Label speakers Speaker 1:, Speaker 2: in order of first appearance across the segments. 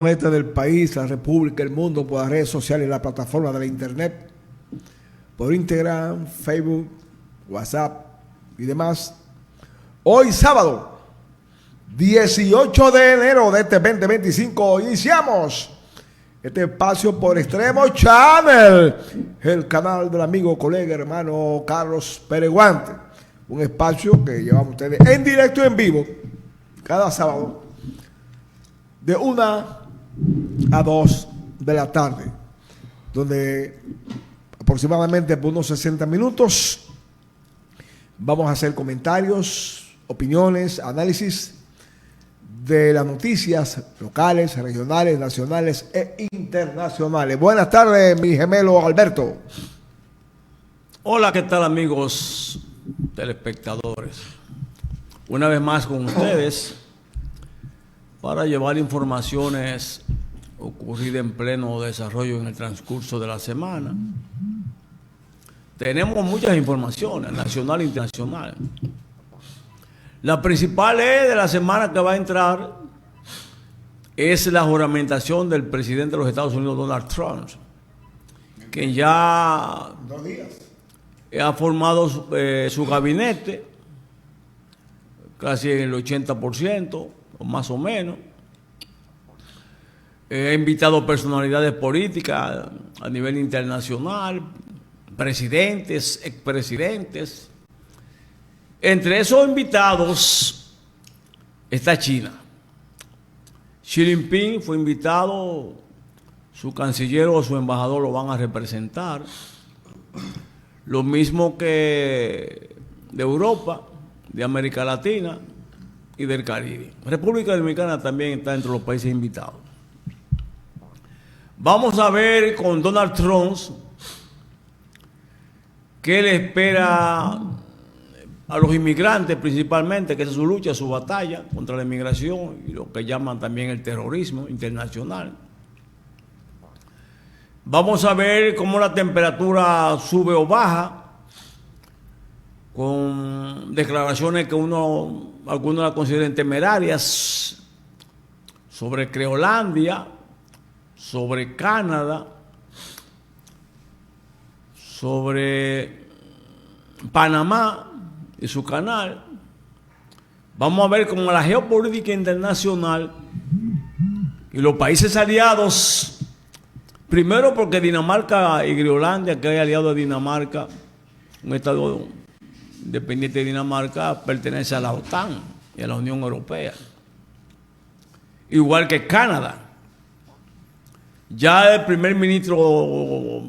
Speaker 1: Del país, la República, el mundo, por las redes sociales, la plataforma de la Internet, por Instagram, Facebook, WhatsApp y demás. Hoy sábado, 18 de enero de este 2025, iniciamos este espacio por Extremo Channel, el canal del amigo, colega, hermano Carlos Pereguante. Un espacio que llevamos ustedes en directo y en vivo cada sábado de 1 a 2 de la tarde, donde aproximadamente por unos 60 minutos vamos a hacer comentarios, opiniones, análisis de las noticias locales, regionales, nacionales e internacionales. Buenas tardes, mi gemelo Alberto.
Speaker 2: Hola, ¿qué tal, amigos telespectadores? Una vez más con ustedes para llevar informaciones ocurridas en pleno desarrollo en el transcurso de la semana. Tenemos muchas informaciones, nacional e internacional. La principal de la semana que va a entrar es la juramentación del presidente de los Estados Unidos, Donald Trump, quien ya
Speaker 1: 2 días
Speaker 2: ha formado su gabinete, casi el 80%, o más o menos. Ha invitado personalidades políticas a nivel internacional, presidentes, expresidentes. Entre esos invitados está China. Xi Jinping fue invitado, su canciller o su embajador lo van a representar. Lo mismo que de Europa, de América Latina y del Caribe. República Dominicana también está entre los países invitados. Vamos a ver con Donald Trump qué le espera a los inmigrantes principalmente, que es su lucha, su batalla contra la inmigración y lo que llaman también el terrorismo internacional. Vamos a ver cómo la temperatura sube o baja, con declaraciones que algunos la consideran temerarias sobre Groenlandia, sobre Canadá, sobre Panamá y su canal. Vamos a ver cómo la geopolítica internacional y los países aliados, primero porque Dinamarca y Groenlandia, que hay aliado de Dinamarca, un estado independiente de Dinamarca, pertenece a la OTAN y a la Unión Europea, igual que Canadá. Ya el primer ministro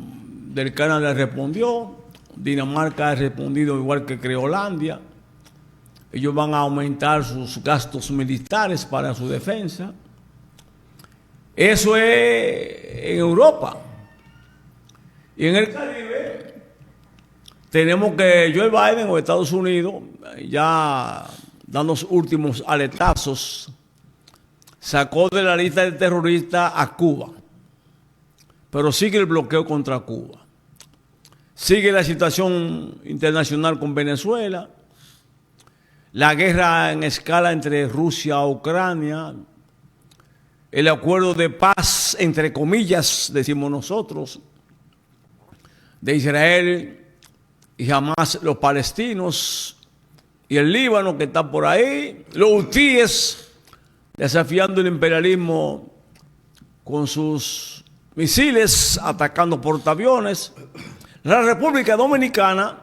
Speaker 2: del Canadá respondió, Dinamarca ha respondido igual que Groenlandia. Ellos van a aumentar sus gastos militares para su defensa. Eso es en Europa. Y en el Caribe tenemos que Joe Biden o Estados Unidos, ya dando los últimos aletazos, sacó de la lista de terroristas a Cuba. Pero sigue el bloqueo contra Cuba. Sigue la situación internacional con Venezuela, la guerra en escala entre Rusia y Ucrania, el acuerdo de paz, entre comillas, decimos nosotros, de Israel y Hamas, los palestinos, y el Líbano que está por ahí, los hutíes desafiando el imperialismo con sus misiles, atacando portaaviones. La República Dominicana,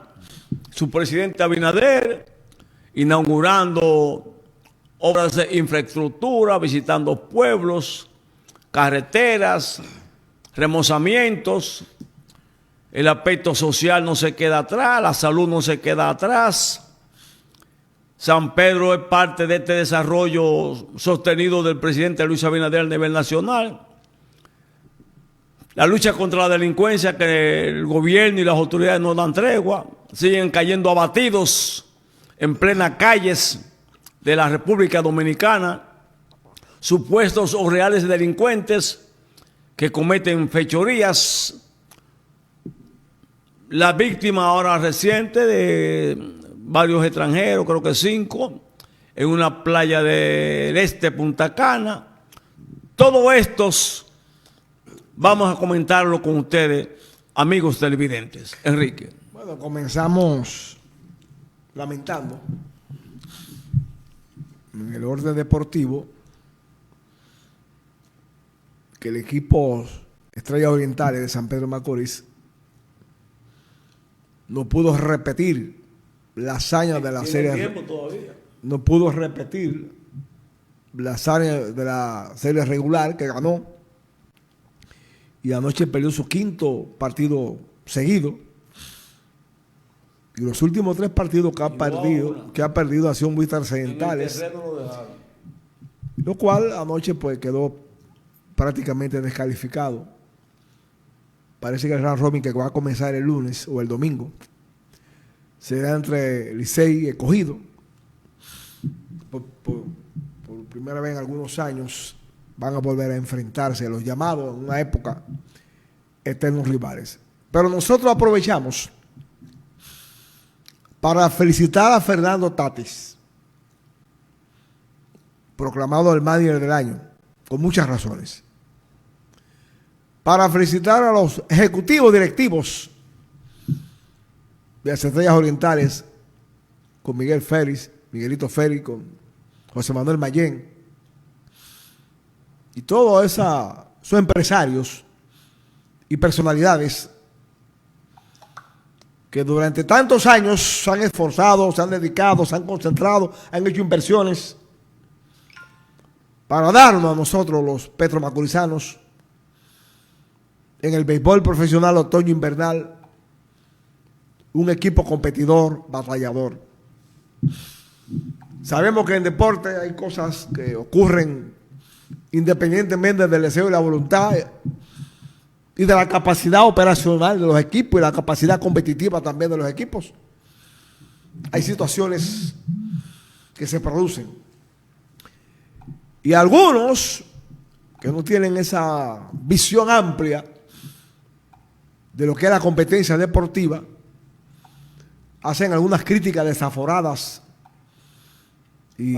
Speaker 2: su presidente Abinader, inaugurando obras de infraestructura, visitando pueblos, carreteras, remozamientos. El aspecto social no se queda atrás, la salud no se queda atrás. San Pedro es parte de este desarrollo sostenido del presidente Luis Abinader a nivel nacional. La lucha contra la delincuencia, que el gobierno y las autoridades no dan tregua, siguen cayendo abatidos en plenas calles de la República Dominicana, supuestos o reales delincuentes que cometen fechorías. La víctima ahora reciente de varios extranjeros, creo que 5, en una playa del este, Punta Cana, Todo estos vamos a comentarlo con ustedes, amigos televidentes. Enrique.
Speaker 1: Bueno, comenzamos lamentando en el orden deportivo que el equipo Estrellas Orientales de San Pedro de Macorís no pudo repetir la hazaña de la serie. No pudo repetir la hazaña de la serie regular que ganó. Y anoche perdió su quinto partido seguido. Y los últimos 3 partidos que ha perdido han sido muy trascendentales. Lo cual anoche pues quedó prácticamente descalificado. Parece que el round robin que va a comenzar el lunes o el domingo será entre Licey y Escogido. Por primera vez en algunos años van a volver a enfrentarse a los llamados en una época eternos rivales. Pero nosotros aprovechamos para felicitar a Fernando Tatis, proclamado el manager del año, con muchas razones. Para felicitar a los ejecutivos directivos de las Estrellas Orientales, con Miguel Félix, Miguelito Félix, con José Manuel Mayén, y todos esos empresarios y personalidades que durante tantos años se han esforzado, se han dedicado, se han concentrado, han hecho inversiones para darnos a nosotros los petromacorizanos en el béisbol profesional otoño-invernal un equipo competidor, batallador. Sabemos que en deporte hay cosas que ocurren independientemente del deseo y la voluntad y de la capacidad operacional de los equipos y la capacidad competitiva también de los equipos. Hay situaciones que se producen. Y algunos que no tienen esa visión amplia de lo que es la competencia deportiva, hacen algunas críticas desaforadas y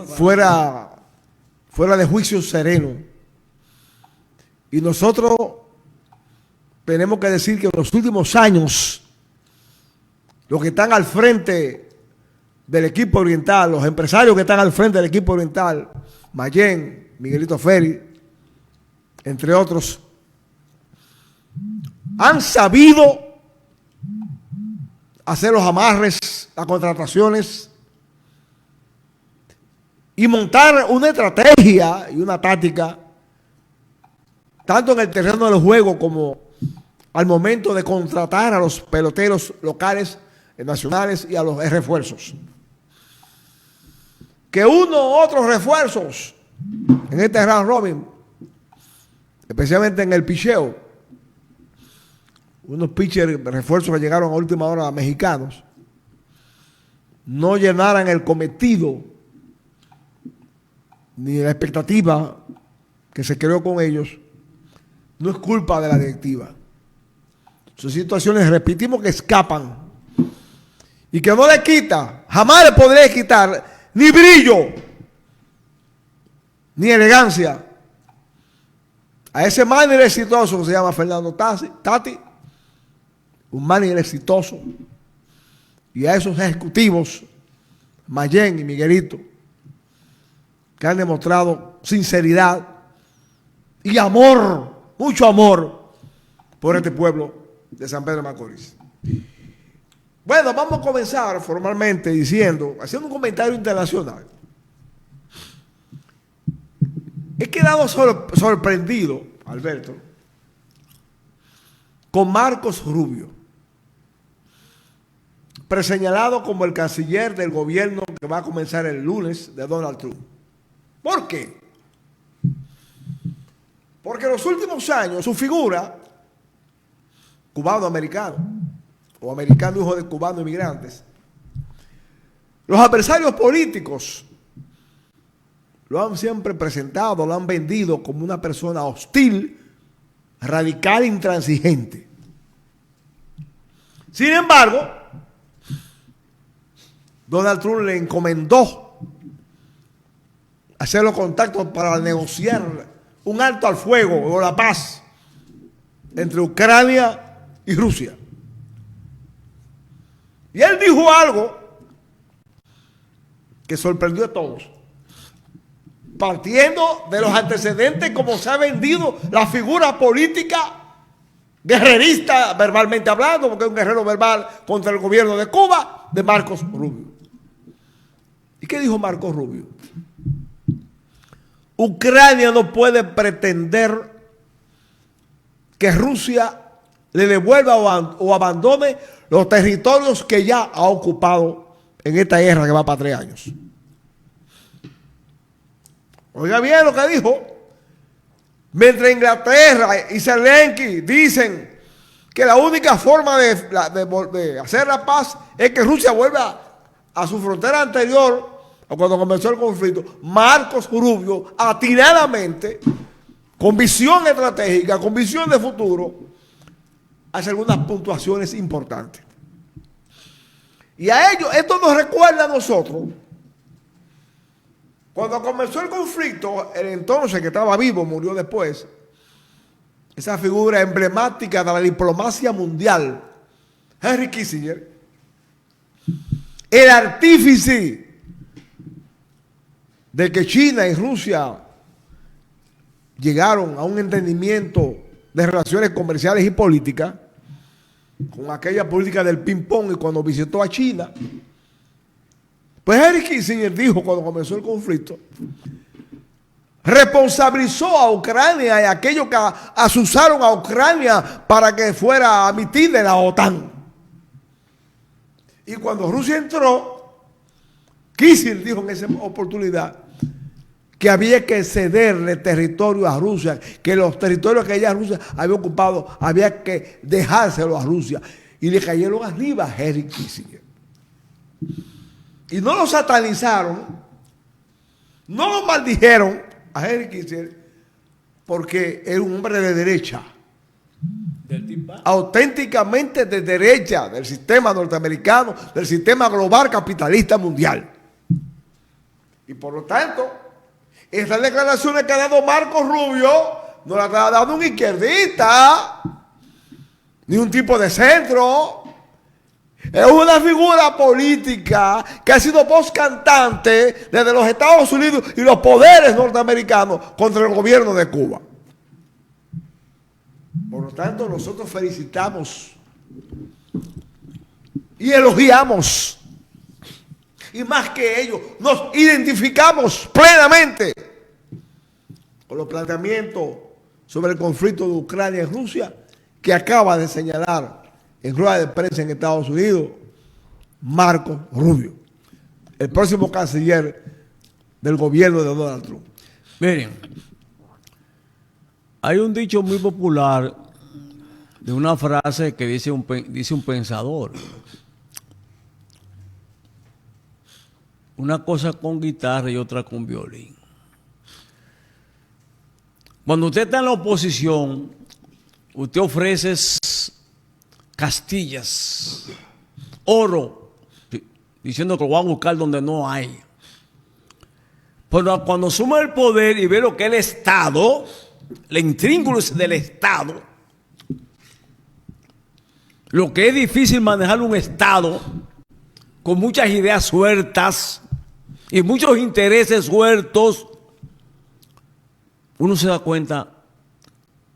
Speaker 1: fuera de juicio sereno. Y nosotros tenemos que decir que en los últimos años, los que están al frente del equipo oriental, los empresarios que están al frente del equipo oriental, Mayén, Miguelito Félix, entre otros, han sabido hacer los amarres, las contrataciones y montar una estrategia y una táctica, tanto en el terreno del juego como al momento de contratar a los peloteros locales, nacionales y a los refuerzos. Que uno u otros refuerzos en este round robin, especialmente en el picheo, unos pitchers refuerzos que llegaron a última hora mexicanos, no llenaran el cometido ni la expectativa que se creó con ellos, no es culpa de la directiva. Son situaciones, repetimos, que escapan y que no le quita, jamás le podré quitar ni brillo ni elegancia a ese manager exitoso que se llama Fernando Tatis, un manager exitoso, y a esos ejecutivos, Mayén y Miguelito, que han demostrado sinceridad y amor, mucho amor por este pueblo de San Pedro de Macorís. Bueno, vamos a comenzar formalmente haciendo un comentario internacional. He quedado sorprendido, Alberto, con Marcos Rubio, preseñalado como el canciller del gobierno que va a comenzar el lunes de Donald Trump. ¿Por qué? Porque en los últimos años su figura, cubano-americano, o americano hijo de cubanos inmigrantes, los adversarios políticos lo han siempre presentado, lo han vendido como una persona hostil, radical, intransigente. Sin embargo, Donald Trump le encomendó hacer los contactos para negociar un alto al fuego o la paz entre Ucrania y Rusia. Y él dijo algo que sorprendió a todos, partiendo de los antecedentes como se ha vendido la figura política guerrerista, verbalmente hablando, porque es un guerrero verbal contra el gobierno de Cuba, de Marcos Rubio. ¿Y qué dijo Marcos Rubio? Ucrania no puede pretender que Rusia le devuelva o abandone los territorios que ya ha ocupado en esta guerra que va para 3 años. Oiga bien lo que dijo. Mientras Inglaterra y Zelensky dicen que la única forma de hacer la paz es que Rusia vuelva a su frontera anterior a cuando comenzó el conflicto, Marcos Rubio, atinadamente, con visión estratégica, con visión de futuro, hace algunas puntuaciones importantes. Y a ellos, esto nos recuerda a nosotros, cuando comenzó el conflicto, el entonces que estaba vivo, murió después, esa figura emblemática de la diplomacia mundial, Henry Kissinger, el artífice de que China y Rusia llegaron a un entendimiento de relaciones comerciales y políticas, con aquella política del ping-pong y cuando visitó a China. Pues Henry Kissinger dijo cuando comenzó el conflicto, responsabilizó a Ucrania y a aquellos que asusaron a Ucrania para que fuera a admitir de la OTAN. Y cuando Rusia entró, Kissinger dijo en esa oportunidad que había que cederle territorio a Rusia, que los territorios que ya Rusia había ocupado había que dejárselo a Rusia. Y le cayeron arriba a Henry Kissinger. Y no lo satanizaron, no lo maldijeron a Henry Kissinger porque era un hombre de derecha, auténticamente de derecha del sistema norteamericano, del sistema global capitalista mundial. Y por lo tanto, estas declaraciones que ha dado Marcos Rubio no las ha dado un izquierdista, ni un tipo de centro. Es una figura política que ha sido voz cantante desde los Estados Unidos y los poderes norteamericanos contra el gobierno de Cuba. Por lo tanto, nosotros felicitamos y elogiamos, y más que ello, nos identificamos plenamente con los planteamientos sobre el conflicto de Ucrania y Rusia que acaba de señalar en rueda de prensa en Estados Unidos Marcos Rubio, el próximo canciller del gobierno de Donald Trump.
Speaker 2: Miren, hay un dicho muy popular de una frase que dice un pensador: una cosa con guitarra y otra con violín. Cuando usted está en la oposición, usted ofrece castillas, oro, diciendo que lo va a buscar donde no hay. Pero cuando suma el poder y ve lo que es el Estado, la intríngulis del Estado, lo que es difícil manejar un Estado con muchas ideas sueltas y muchos intereses sueltos, uno se da cuenta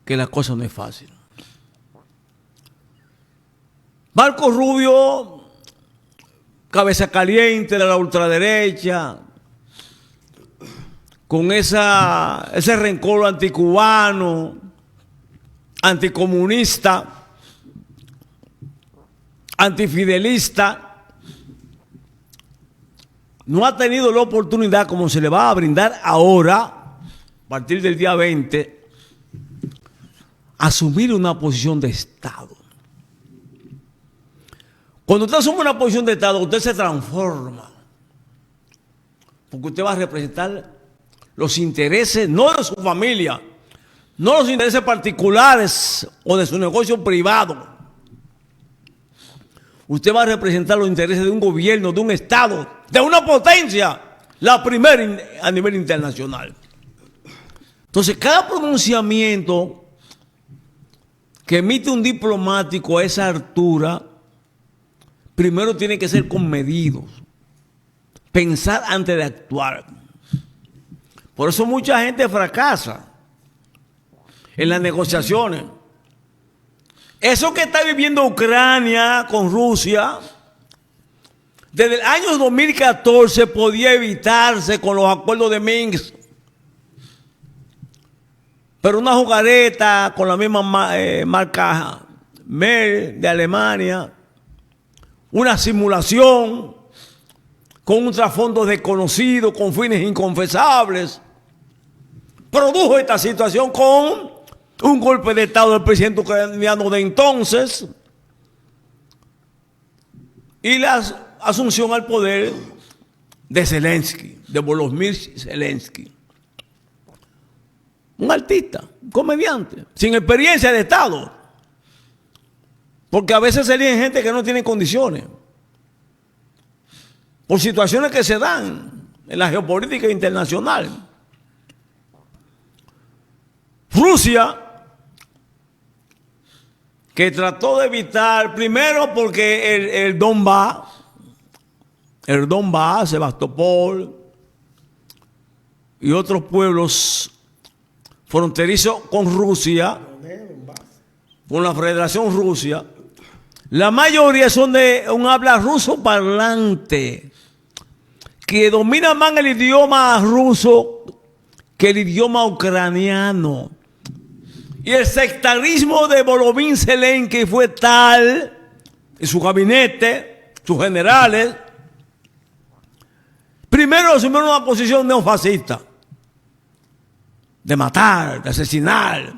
Speaker 2: que la cosa no es fácil. Marcos Rubio, cabeza caliente de la ultraderecha, con ese rencor anticubano, anticomunista, antifidelista, no ha tenido la oportunidad, como se le va a brindar ahora, a partir del día 20, asumir una posición de Estado. Cuando usted asume una posición de Estado, usted se transforma, porque usted va a representar los intereses, no de su familia, no los intereses particulares o de su negocio privado. Usted va a representar los intereses de un gobierno, de un Estado, de una potencia, la primera a nivel internacional. Entonces, cada pronunciamiento que emite un diplomático a esa altura, primero tiene que ser con medidos. Pensar antes de actuar. Por eso mucha gente fracasa en las negociaciones. Eso que está viviendo Ucrania con Rusia, desde el año 2014 podía evitarse con los acuerdos de Minsk. Pero una jugareta con la misma marca Merck de Alemania, una simulación con un trasfondo desconocido, con fines inconfesables, produjo esta situación con un golpe de Estado del presidente ucraniano de entonces y la asunción al poder de Zelensky, de Volodymyr Zelensky. Un artista, un comediante, sin experiencia de Estado. Porque a veces se eligen gente que no tiene condiciones. Por situaciones que se dan en la geopolítica internacional. Rusia, que trató de evitar, primero porque el Donbass, Sebastopol y otros pueblos fronterizos con Rusia, con la Federación Rusia, la mayoría son de un habla ruso parlante, que domina más el idioma ruso que el idioma ucraniano. Y el sectarismo de Volodymyr Zelensky fue tal, en su gabinete, sus generales, primero asumieron una posición neofascista, de matar, de asesinar,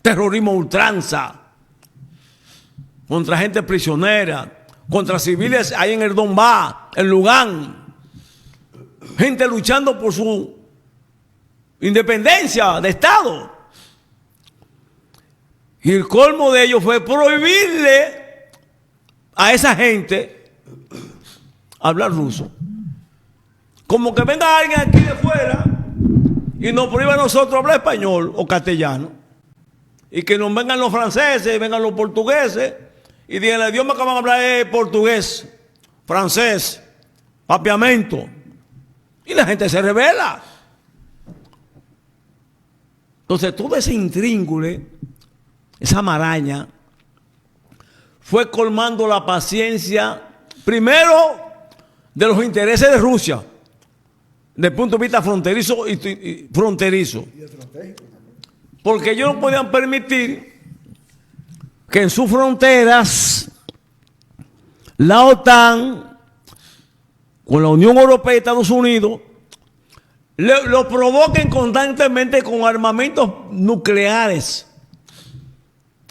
Speaker 2: terrorismo a ultranza, contra gente prisionera, contra civiles ahí en el Donbass, en Lugansk, gente luchando por su independencia de Estado. Y el colmo de ellos fue prohibirle a esa gente hablar ruso. Como que venga alguien aquí de fuera y nos prohíba a nosotros hablar español o castellano. Y que nos vengan los franceses, vengan los portugueses y digan el idioma que van a hablar es portugués, francés, papiamento. Y la gente se rebela. Entonces todo ese intríngule, esa maraña, fue colmando la paciencia, primero, de los intereses de Rusia, desde el punto de vista fronterizo y fronterizo. Porque ellos no podían permitir que en sus fronteras la OTAN, con la Unión Europea y Estados Unidos, lo provoquen constantemente con armamentos nucleares.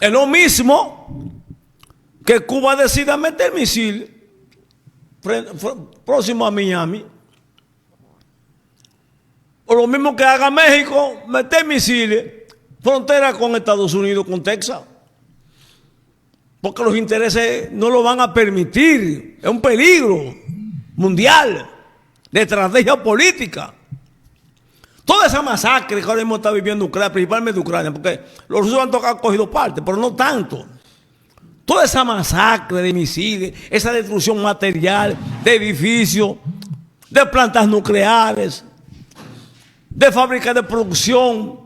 Speaker 2: Es lo mismo que Cuba decida meter misil próximo a Miami. O lo mismo que haga México, meter misiles frontera con Estados Unidos, con Texas. Porque los intereses no lo van a permitir. Es un peligro mundial de estrategia política. Toda esa masacre que ahora mismo está viviendo Ucrania, principalmente Ucrania, porque los rusos han cogido parte, pero no tanto. Toda esa masacre de misiles, esa destrucción material de edificios, de plantas nucleares, de fábricas de producción,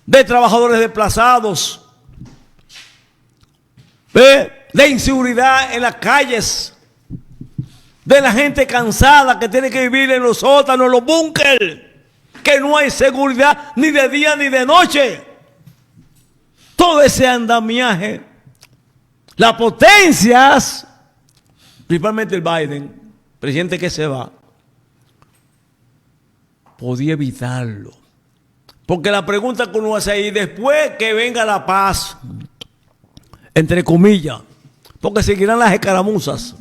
Speaker 2: de trabajadores desplazados, de inseguridad en las calles, de la gente cansada que tiene que vivir en los sótanos, en los búnkeres, que no hay seguridad ni de día ni de noche. Todo ese andamiaje, las potencias, principalmente el Biden, presidente que se va, podía evitarlo. Porque la pregunta que uno hace ahí, después que venga la paz, entre comillas, porque seguirán las escaramuzas,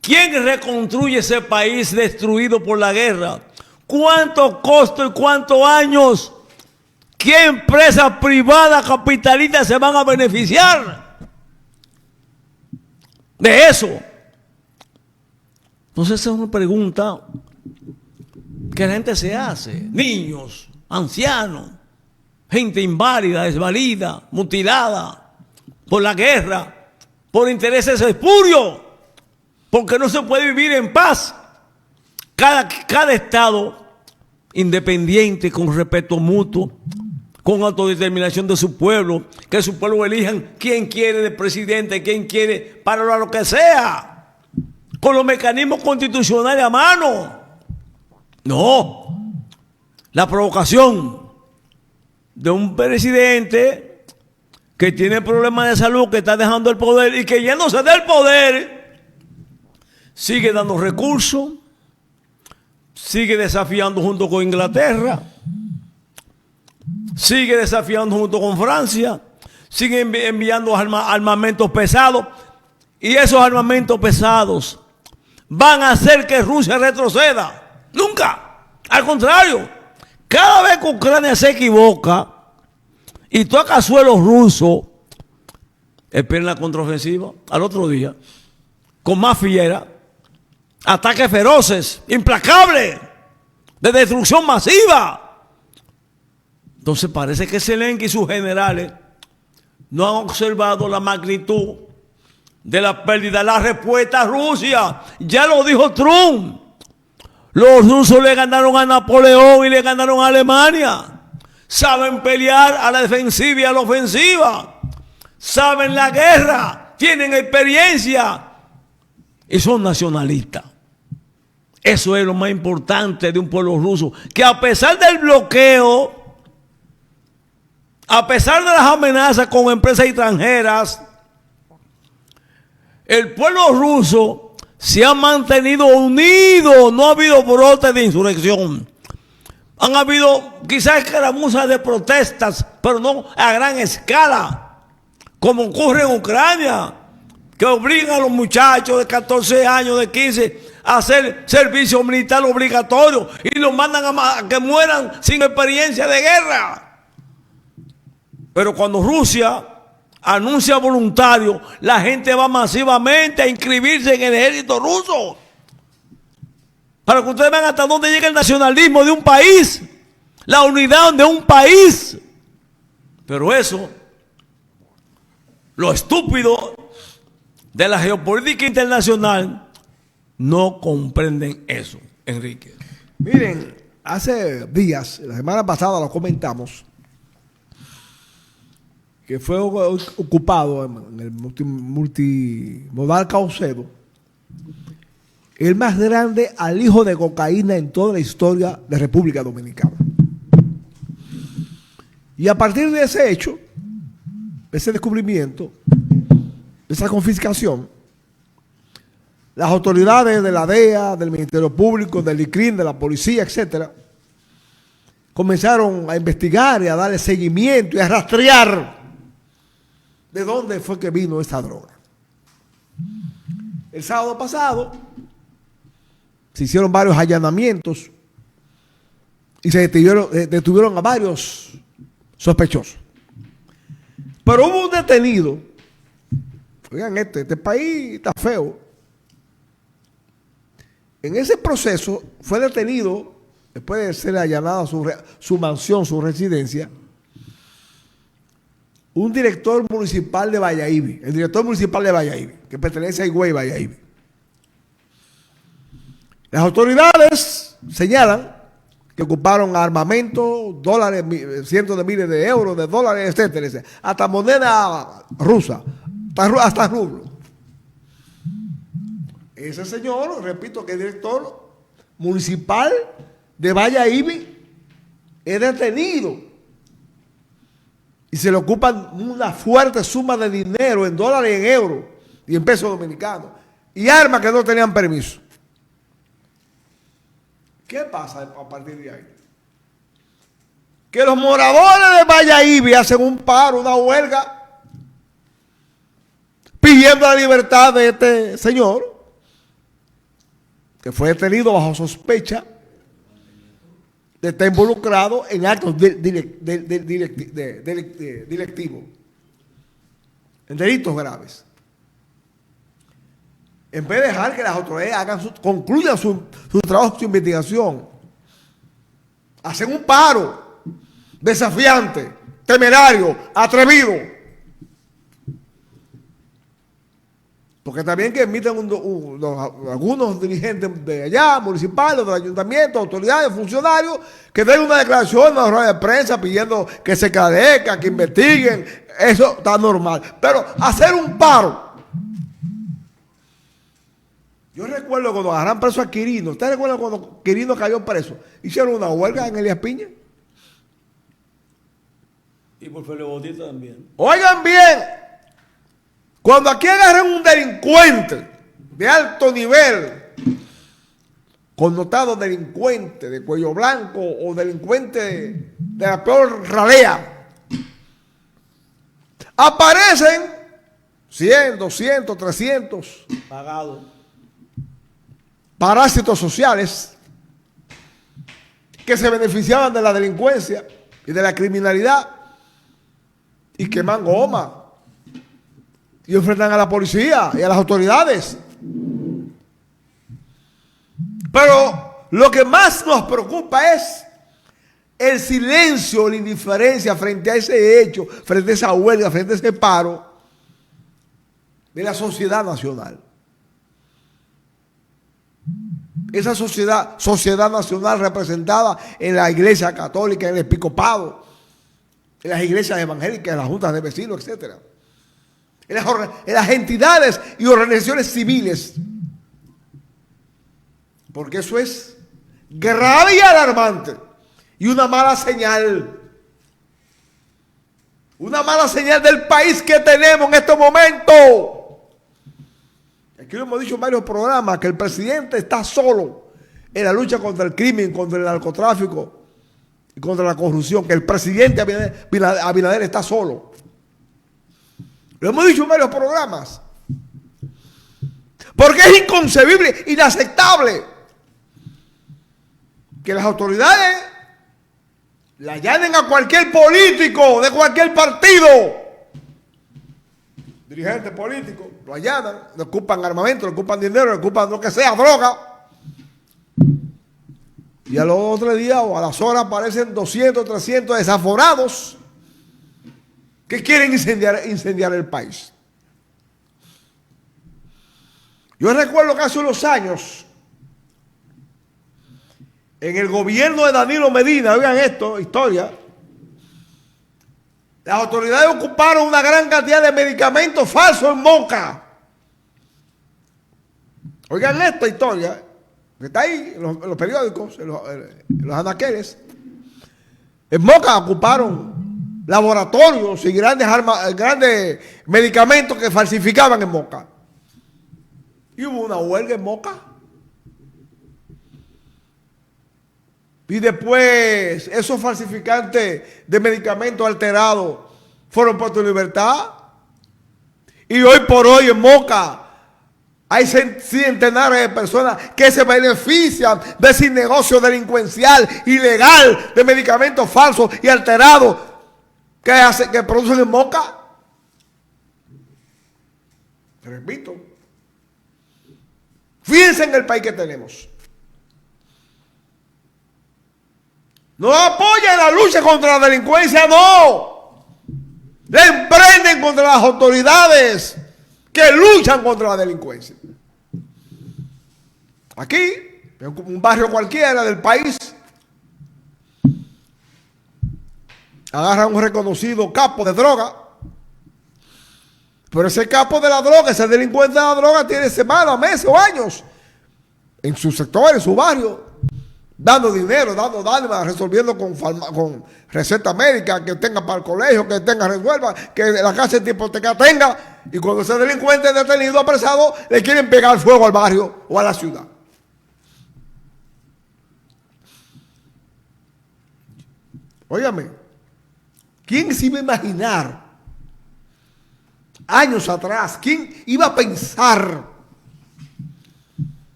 Speaker 2: ¿quién reconstruye ese país destruido por la guerra? ¿Cuánto costo y cuántos años? ¿Qué empresas privadas capitalistas se van a beneficiar de eso? Entonces esa es una pregunta que la gente se hace. Niños, ancianos, gente inválida, desvalida, mutilada por la guerra, por intereses espurios, porque no se puede vivir en paz. Cada estado independiente, con respeto mutuo, con autodeterminación de su pueblo, que su pueblo elijan quién quiere de presidente, quién quiere para lo que sea, con los mecanismos constitucionales a mano. No, la provocación de un presidente que tiene problemas de salud, que está dejando el poder y que yéndose del poder, sigue dando recursos, sigue desafiando junto con Inglaterra, sigue desafiando junto con Francia, sigue enviando armamentos pesados, y esos armamentos pesados van a hacer que Rusia retroceda. Nunca. Al contrario, cada vez que Ucrania se equivoca y toca a suelo ruso, esperen la contraofensiva al otro día, con más fiera, ataques feroces, implacables, de destrucción masiva. Entonces parece que Zelensky y sus generales no han observado la magnitud de la pérdida. La respuesta a Rusia, ya lo dijo Trump. Los rusos le ganaron a Napoleón y le ganaron a Alemania. Saben pelear a la defensiva y a la ofensiva. Saben la guerra, tienen experiencia y son nacionalistas. Eso es lo más importante de un pueblo ruso, que a pesar del bloqueo, a pesar de las amenazas con empresas extranjeras, el pueblo ruso se ha mantenido unido. No ha habido brotes de insurrección. Han habido quizás escaramuzas de protestas, pero no a gran escala, como ocurre en Ucrania, que obligan a los muchachos de 14 años, de 15, a hacer servicio militar obligatorio y los mandan a que mueran sin experiencia de guerra. Pero cuando Rusia anuncia voluntario, la gente va masivamente a inscribirse en el ejército ruso. Para que ustedes vean hasta dónde llega el nacionalismo de un país, la unidad de un país. Pero eso, lo estúpido de la geopolítica internacional, no comprenden eso, Enrique.
Speaker 1: Miren, hace días, la semana pasada lo comentamos, que fue ocupado en el multimodal Caucedo, el más grande alijo de cocaína en toda la historia de República Dominicana. Y a partir de ese hecho, ese descubrimiento, esa confiscación, las autoridades de la DEA, del Ministerio Público, del ICRIM, de la policía, etcétera, comenzaron a investigar y a darle seguimiento y a rastrear de dónde fue que vino esa droga. El sábado pasado se hicieron varios allanamientos y se detuvieron a varios sospechosos. Pero hubo un detenido. Oigan, este país está feo. En ese proceso fue detenido, después de ser allanada su mansión, su residencia, un director municipal de Bayahíbe, el director municipal de Bayahíbe, que pertenece a Higüey Bayahíbe. Las autoridades señalan que ocuparon armamento, dólares, cientos de miles de euros, de dólares, etcétera, etcétera, hasta moneda rusa, hasta rublo. Ese señor, repito, que es director municipal de Bayahíbe, es detenido y se le ocupan una fuerte suma de dinero en dólares, en euros y en pesos dominicanos y armas que no tenían permiso. ¿Qué pasa a partir de ahí? Que los moradores de Bayahíbe hacen un paro, una huelga, pidiendo la libertad de este señor, que fue detenido bajo sospecha de estar involucrado en actos directivos, en delitos graves. En vez de dejar que las autoridades concluyan su trabajo, su investigación, hacen un paro desafiante, temerario, atrevido. Porque también que emiten algunos dirigentes de allá, municipales, del ayuntamiento, autoridades, funcionarios, que den una declaración en la rueda de prensa pidiendo que se esclarezca, que investiguen. Eso está normal. Pero hacer un paro. Yo recuerdo cuando agarraron preso a Quirino. ¿Ustedes recuerdan cuando Quirino cayó preso? Hicieron una huelga en Elías Piña.
Speaker 2: Y por Félix Bautista también.
Speaker 1: Oigan bien, cuando aquí agarran un delincuente de alto nivel, connotado delincuente de cuello blanco o delincuente de la peor ralea, aparecen 100, 200, 300
Speaker 2: Pagado.
Speaker 1: parásitos sociales que se beneficiaban de la delincuencia y de la criminalidad y queman goma y enfrentan a la policía y a las autoridades. Pero lo que más nos preocupa es el silencio, la indiferencia frente a ese hecho, frente a esa huelga, frente a ese paro de la sociedad nacional. Esa sociedad nacional representada en la Iglesia Católica, en el Episcopado, en las iglesias evangélicas, en las juntas de vecinos, etc. En las entidades y organizaciones civiles. Porque eso es grave y alarmante. Y una mala señal. Una mala señal del país que tenemos en este momento. Aquí lo hemos dicho en varios programas, que el presidente está solo en la lucha contra el crimen, contra el narcotráfico y contra la corrupción, que el presidente Abinader está solo. Lo hemos dicho en varios programas. Porque es inconcebible, inaceptable que las autoridades le allanen a cualquier político de cualquier partido, dirigente político, lo allanan, le ocupan armamento, le ocupan dinero, le ocupan lo que sea, droga. Y a los otros días o a las horas aparecen 200, 300 desaforados que quieren incendiar el país. Yo recuerdo que hace unos años, en el gobierno de Danilo Medina, oigan esto, historia, las autoridades ocuparon una gran cantidad de medicamentos falsos en Moca. Oigan esta historia, que está ahí en los periódicos, en los anaqueles. En Moca ocuparon laboratorios y grandes medicamentos que falsificaban en Moca. Y hubo una huelga en Moca. Y después esos falsificantes de medicamentos alterados fueron puestos en libertad. Y hoy por hoy en Moca hay centenares de personas que se benefician de ese negocio delincuencial, ilegal, de medicamentos falsos y alterados que producen en Moca. Repito. Fíjense en el país que tenemos. No apoyan la lucha contra la delincuencia, no. Le emprenden contra las autoridades que luchan contra la delincuencia. Aquí, en un barrio cualquiera del país, agarran un reconocido capo de droga. Pero ese capo de la droga, ese delincuente de la droga, tiene semanas, meses o años en su sector, en su barrio, dando dinero, dando dádivas, resolviendo con receta médica, que tenga para el colegio, que tenga resuelva, que la casa de hipoteca tenga. Y cuando ese delincuente es detenido, apresado, le quieren pegar fuego al barrio o a la ciudad. Óigame, ¿quién se iba a imaginar años atrás? ¿Quién iba a pensar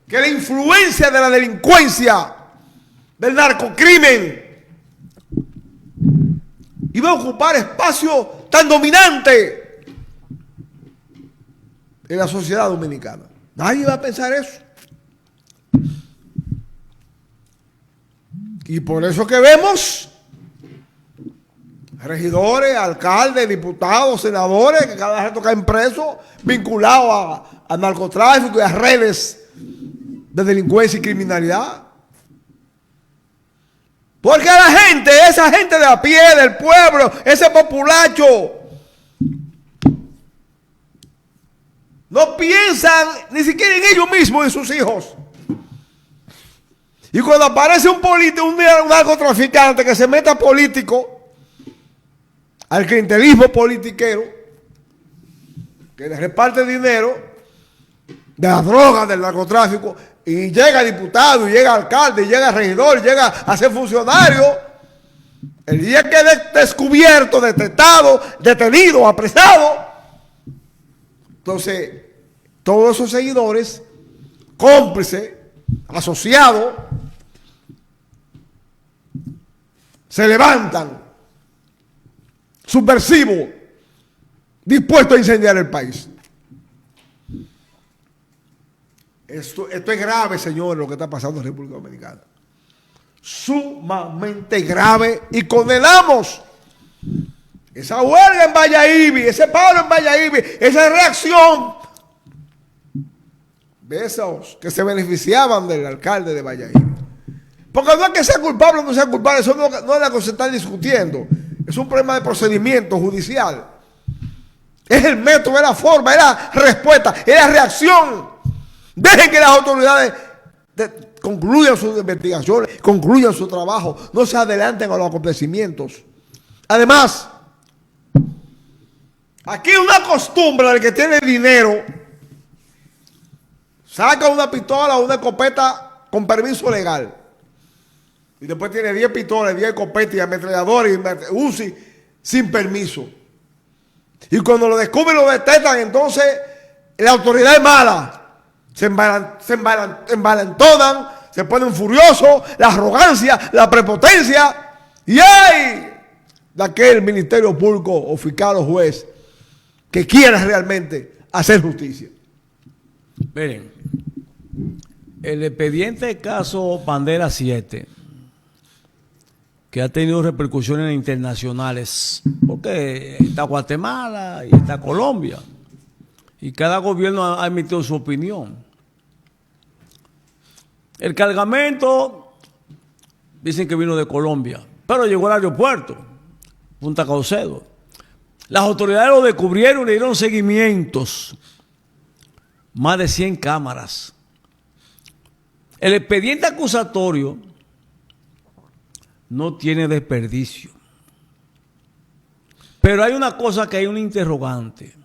Speaker 1: que la influencia de la delincuencia, del narcocrimen, iba a ocupar espacio tan dominante en la sociedad dominicana? Nadie iba a pensar eso. Y por eso que vemos regidores, alcaldes, diputados, senadores, que cada vez caen presos, vinculados a narcotráfico y a redes de delincuencia y criminalidad. Porque la gente, esa gente de a pie, del pueblo, ese populacho, no piensan ni siquiera en ellos mismos, en sus hijos. Y cuando aparece un narcotraficante que se meta político, al clientelismo politiquero, que le reparte dinero de la droga, del narcotráfico, y llega diputado, y llega alcalde, y llega regidor, y llega a ser funcionario, el día que es descubierto, detectado, detenido, apresado, entonces todos esos seguidores, cómplices, asociados, se levantan subversivos, dispuestos a incendiar el país. Esto es grave, señores, lo que está pasando en República Dominicana. Sumamente grave, y condenamos esa huelga en Valladolid, ese paro en Valladolid, esa reacción de esos que se beneficiaban del alcalde de Valladolid. Porque no es que sea culpable o no sea culpable, eso no es la que se está discutiendo. Es un problema de procedimiento judicial. Es el método, es la forma, es la respuesta, es la reacción. Dejen que las autoridades concluyan sus investigaciones, concluyan su trabajo, no se adelanten a los acontecimientos. Además, aquí hay una costumbre del que tiene dinero, saca una pistola o una escopeta con permiso legal. Y después tiene 10 pistolas, 10 escopetas y ametralladores y UCI sin permiso. Y cuando lo descubren, lo detectan, entonces la autoridad es mala. Se envalentonan, se ponen furiosos, la arrogancia, la prepotencia. Y hay de aquel ministerio público o fiscal o juez que quiera realmente hacer justicia.
Speaker 2: Miren, el expediente caso Bandera 7, que ha tenido repercusiones internacionales, porque está Guatemala y está Colombia, y cada gobierno ha emitido su opinión. El cargamento, dicen que vino de Colombia, pero llegó al aeropuerto, Punta Caucedo. Las autoridades lo descubrieron y le dieron seguimientos. Más de 100 cámaras. El expediente acusatorio no tiene desperdicio. Pero hay una cosa que hay un interrogante.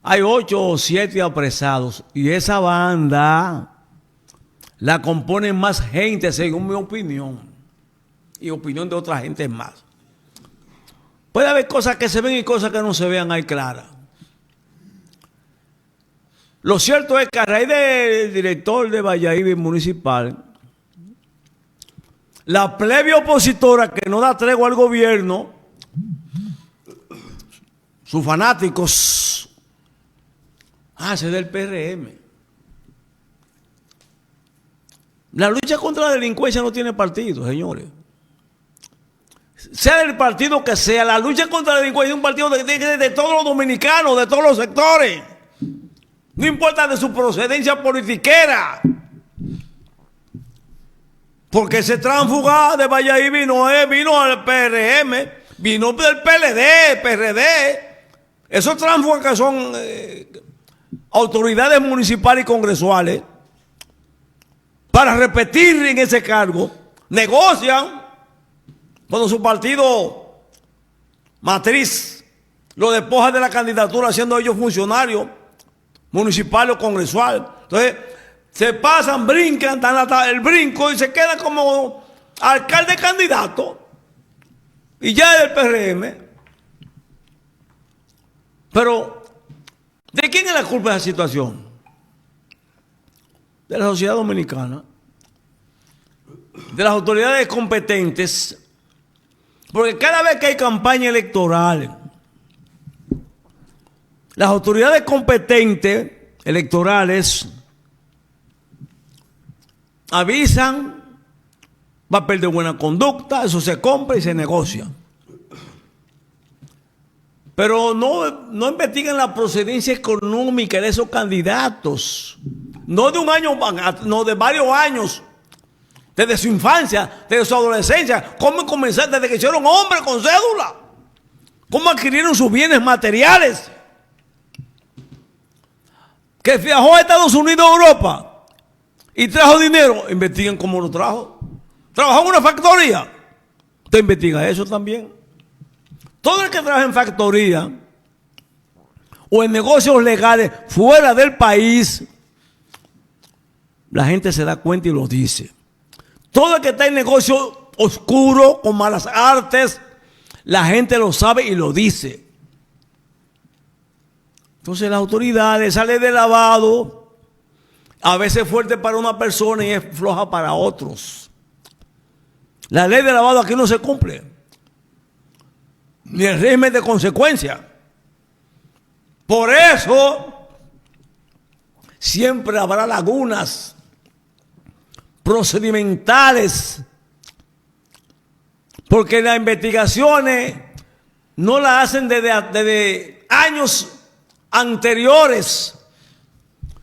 Speaker 2: Hay 8 o 7 apresados y esa banda la componen más gente, según mi opinión, y opinión de otra gente más. Puede haber cosas que se ven y cosas que no se vean ahí claras. Lo cierto es que a raíz del director de Valladolid municipal, la plebe opositora que no da tregua al gobierno, sus fanáticos, ese es del PRM. La lucha contra la delincuencia no tiene partido, señores. Sea del partido que sea, la lucha contra la delincuencia es un partido de todos los dominicanos, de todos los sectores. No importa de su procedencia politiquera. Porque ese tránsfuga de Valladolid vino al PRM, vino del PLD, PRD. Esos tránsfugas que son autoridades municipales y congresuales, para repetir en ese cargo, negocian cuando su partido matriz lo despoja de la candidatura, siendo ellos funcionarios municipales o congresuales. Entonces, se pasan, brincan, dan hasta el brinco y se quedan como alcalde candidato y ya es del PRM. Pero, ¿de quién es la culpa de esa situación? De la sociedad dominicana, de las autoridades competentes, porque cada vez que hay campaña electoral, las autoridades competentes electorales avisan papel de buena conducta, eso se compra y se negocia. Pero no investigan la procedencia económica de esos candidatos. No de un año, no de varios años. Desde su infancia, desde su adolescencia. Cómo comenzaron desde que hicieron hombres con cédula. Cómo adquirieron sus bienes materiales. Que viajó a Estados Unidos o Europa y trajo dinero. Investiguen cómo lo trajo. Trabajó en una factoría. Usted investiga eso también. Todo el que trabaja en factoría o en negocios legales fuera del país, la gente se da cuenta y lo dice. Todo el que está en negocio oscuro, con malas artes, la gente lo sabe y lo dice. Entonces las autoridades salen de lavado, a veces fuerte para una persona y es floja para otros. La ley de lavado aquí no se cumple. Ni el régimen de consecuencia. Por eso siempre habrá lagunas procedimentales, porque las investigaciones no las hacen desde años anteriores,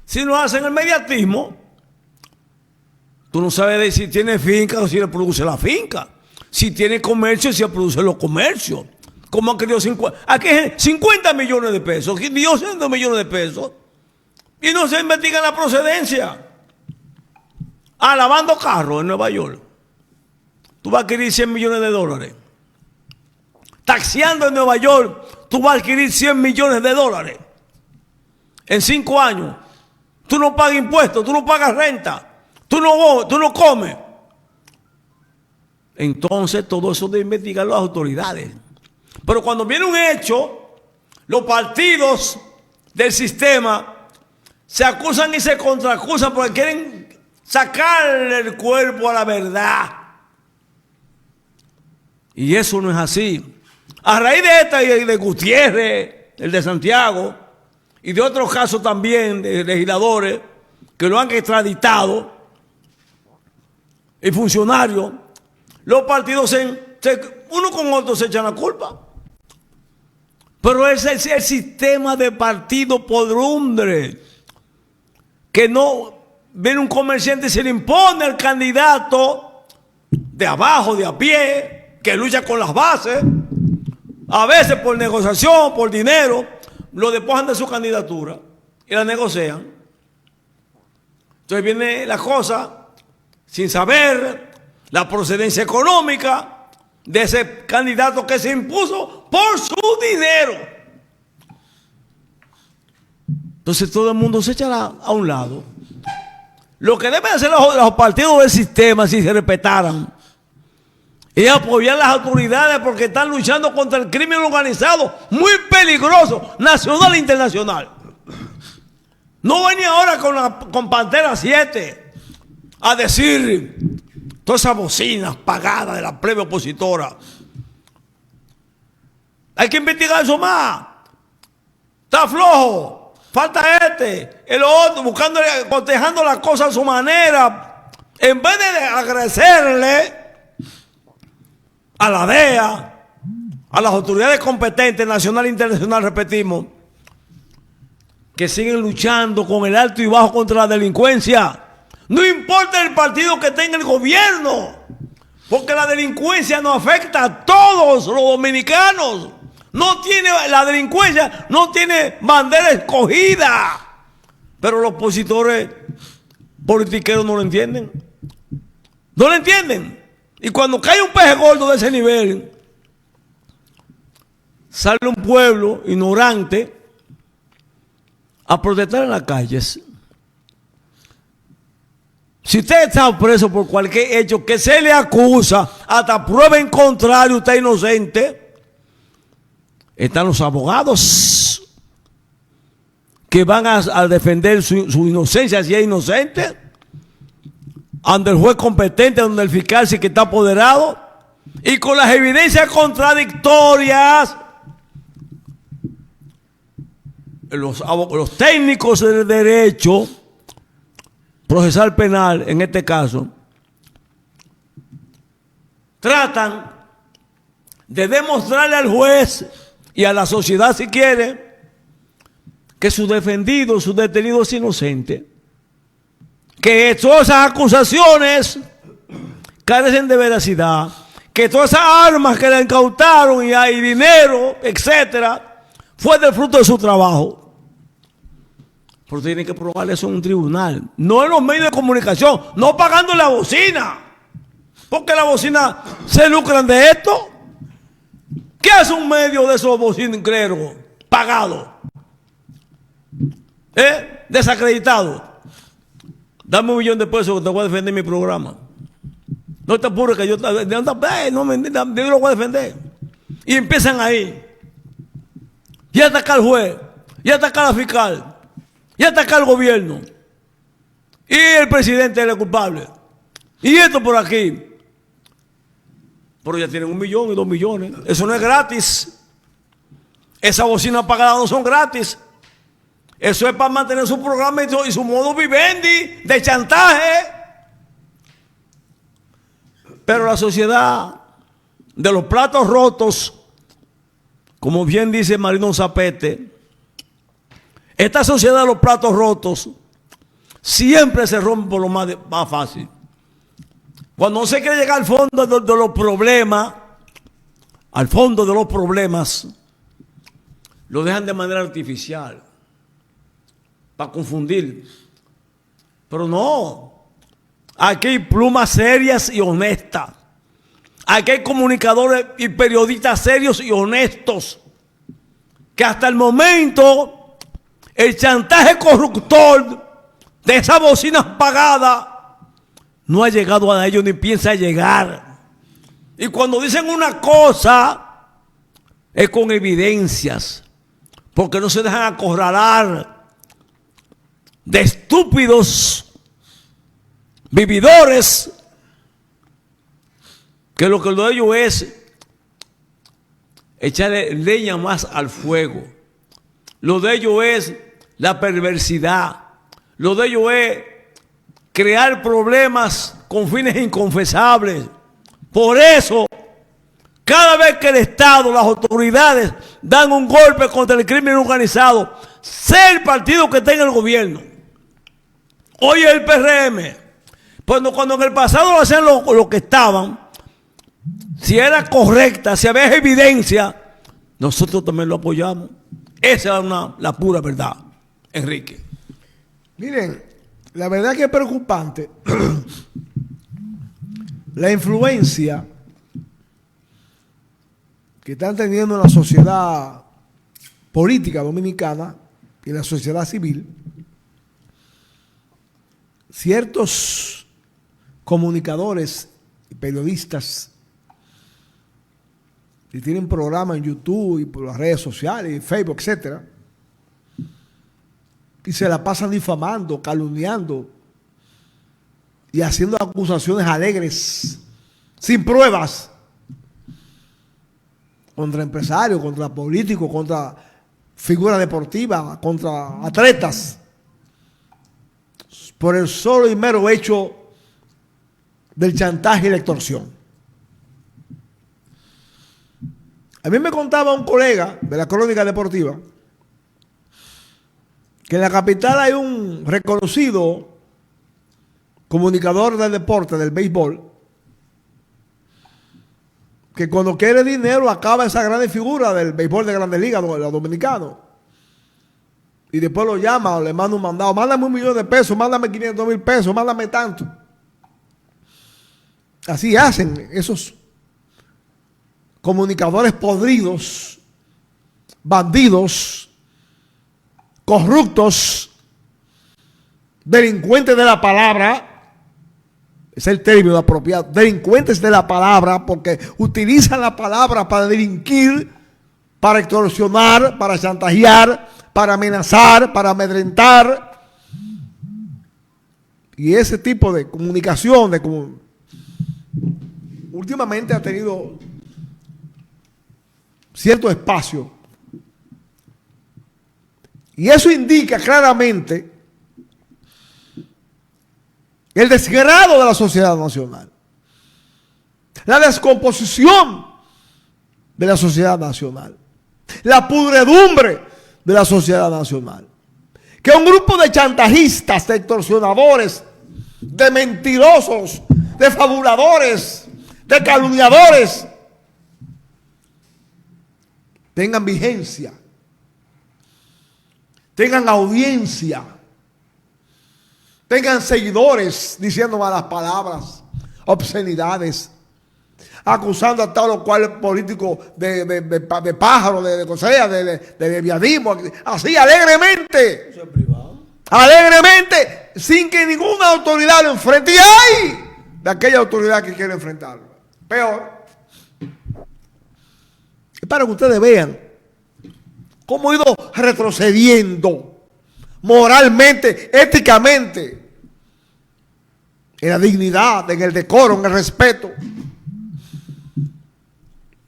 Speaker 2: sino hacen el mediatismo. Tú no sabes de si tiene finca o si le produce la finca, si tiene comercio, si le produce los comercios. ¿Cómo han querido 50 millones de pesos? Dio 100 millones de pesos y no se investiga la procedencia. Lavando carros en Nueva York. Tú vas a adquirir 100 millones de dólares. Taxiando en Nueva York, tú vas a adquirir 100 millones de dólares. En 5 años. Tú no pagas impuestos, tú no pagas renta, tú no comes. Entonces todo eso debe investigar las autoridades. Pero cuando viene un hecho, los partidos del sistema se acusan y se contraacusan porque quieren sacarle el cuerpo a la verdad. Y eso no es así. A raíz de esta y de Gutiérrez, el de Santiago, y de otros casos también de legisladores que lo han extraditado, y funcionarios, los partidos uno con otro se echan la culpa. Pero ese es el sistema de partido podrumbre, que no viene un comerciante y se le impone al candidato de abajo, de a pie, que lucha con las bases, a veces por negociación, por dinero, lo despojan de su candidatura y la negocian. Entonces viene la cosa sin saber la procedencia económica de ese candidato que se impuso por su dinero. Entonces todo el mundo se echa a un lado. Lo que deben hacer los partidos del sistema, si se respetaran, es apoyar a las autoridades porque están luchando contra el crimen organizado, muy peligroso, nacional e internacional. No venía ahora con Pantera 7 a decir todas esas bocinas pagadas de la plebe opositora. Hay que investigar eso más. Está flojo. Falta el otro, cotejando las cosas a su manera. En vez de agradecerle a la DEA, a las autoridades competentes, nacional e internacional, repetimos, que siguen luchando con el alto y bajo contra la delincuencia. No importa el partido que tenga el gobierno, porque la delincuencia nos afecta a todos los dominicanos. La delincuencia no tiene bandera escogida. Pero los opositores politiqueros no lo entienden. No lo entienden. Y cuando cae un peje gordo de ese nivel, sale un pueblo ignorante a protestar en las calles. Si usted está preso por cualquier hecho que se le acusa, hasta prueba en contrario, usted es inocente, están los abogados que van a defender su inocencia si es inocente, ante el juez competente, donde el fiscal sí que está apoderado, y con las evidencias contradictorias, los técnicos del derecho procesal penal, en este caso, tratan de demostrarle al juez y a la sociedad, si quiere, que su defendido, su detenido es inocente. Que todas esas acusaciones carecen de veracidad. Que todas esas armas que le incautaron y hay dinero, etcétera, fue del fruto de su trabajo. Pero tienen que probarle eso en un tribunal, no en los medios de comunicación, no pagando la bocina. Porque la bocina se lucran de esto. ¿Qué hace un medio de esos bocineros pagado? Desacreditado. Dame $1 millón de pesos que te voy a defender mi programa. No te apures que yo no lo voy a defender. Y empiezan ahí. Y atacar al juez. Y atacar al fiscal. Y atacar al gobierno. Y el presidente es el culpable. Y esto por aquí. Pero ya tienen 1 millón y 2 millones. Eso no es gratis. Esas bocinas pagadas no son gratis. Eso es para mantener su programa y su modo vivendi de chantaje. Pero la sociedad de los platos rotos, como bien dice Marino Zapete, esta sociedad de los platos rotos siempre se rompe por lo más fácil. Cuando no se quiere llegar al fondo de los problemas, lo dejan de manera artificial, para confundir. Pero no, aquí hay plumas serias y honestas. Aquí hay comunicadores y periodistas serios y honestos, que hasta el momento el chantaje corruptor de esas bocinas pagadas no ha llegado a ellos ni piensa llegar. Y cuando dicen una cosa, es con evidencias, porque no se dejan acorralar de estúpidos vividores, que lo de ellos es echarle leña más al fuego. Lo de ellos es la perversidad. Lo de ellos es crear problemas con fines inconfesables. Por eso, cada vez que el Estado, las autoridades dan un golpe contra el crimen organizado, sea el partido que tenga el gobierno, hoy el PRM, cuando en el pasado lo hacían lo que estaban, si era correcta, si había evidencia, nosotros también lo apoyamos. Esa es la pura verdad, Enrique.
Speaker 1: Miren, la verdad que es preocupante la influencia que están teniendo en la sociedad política dominicana y en la sociedad civil ciertos comunicadores y periodistas que tienen programas en YouTube y por las redes sociales, y Facebook, etcétera, y se la pasan difamando, calumniando y haciendo acusaciones alegres, sin pruebas, contra empresarios, contra políticos, contra figuras deportivas, contra atletas, por el solo y mero hecho del chantaje y la extorsión. A mí me contaba un colega de la Crónica Deportiva que en la capital hay un reconocido comunicador del deporte, del béisbol, que cuando quiere dinero acaba esa gran figura del béisbol de Grandes Ligas, los dominicanos, y después lo llama o le manda un mandado: mándame $1 millón de pesos, mándame 500,000 pesos, mándame tanto. Así hacen esos comunicadores podridos, bandidos, corruptos, delincuentes de la palabra. Es el término apropiado, delincuentes de la palabra, porque utilizan la palabra para delinquir, para extorsionar, para chantajear, para amenazar, para amedrentar. Y ese tipo de comunicación últimamente ha tenido cierto espacio. Y eso indica claramente el desgrado de la sociedad nacional. la descomposición de la sociedad nacional, la pudredumbre de la sociedad nacional. Que un grupo de chantajistas, de extorsionadores, de mentirosos, de fabuladores, de calumniadores tengan vigencia, tengan audiencia, tengan seguidores diciendo malas palabras, obscenidades, acusando a tal o cual político de pájaro, de levianismo, así alegremente.
Speaker 2: Eso es privado.
Speaker 1: Alegremente, sin que ninguna autoridad lo enfrente. Y hay de aquella autoridad que quiere enfrentarlo. Peor. Es para que ustedes vean cómo ha ido retrocediendo moralmente, éticamente, en la dignidad, en el decoro, en el respeto.